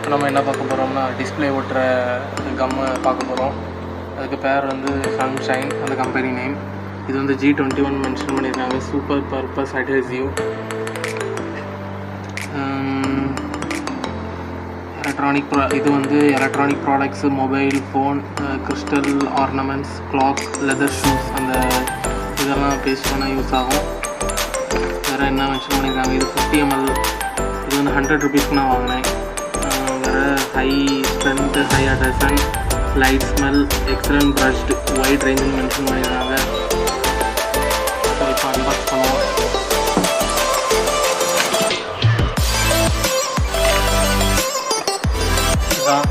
இப்போ நம்ம என்ன பார்க்க போகிறோம்னா டிஸ்பிளே ஒட்டுற கம்மை பார்க்க போகிறோம். அதுக்கு பேர் வந்து சன்ஷைன், அந்த கம்பெனி நேம். இது வந்து G21 மென்ஷன் பண்ணியிருக்காங்க. Super purpose adhesive. இது வந்து electronic products, mobile phone, crystal ornaments, clock, leather shoes, அந்த இதெல்லாம் பேஸ்ட் பண்ண யூஸ் ஆகும். வேறு என்ன மென்ஷன் பண்ணியிருக்காங்க, இது 50 ml. இது வந்து 100 rupeesக்கு நான் வாங்கினேன். வேறு high strength, high adhesion, light smell, excellent brushed, wide ரேஞ்சுன்னு மென்ஷன் பண்ணியிருக்காங்க. ஸோ இப்போ அன்பாக்ஸ் பண்ணுவோம். இதுதான்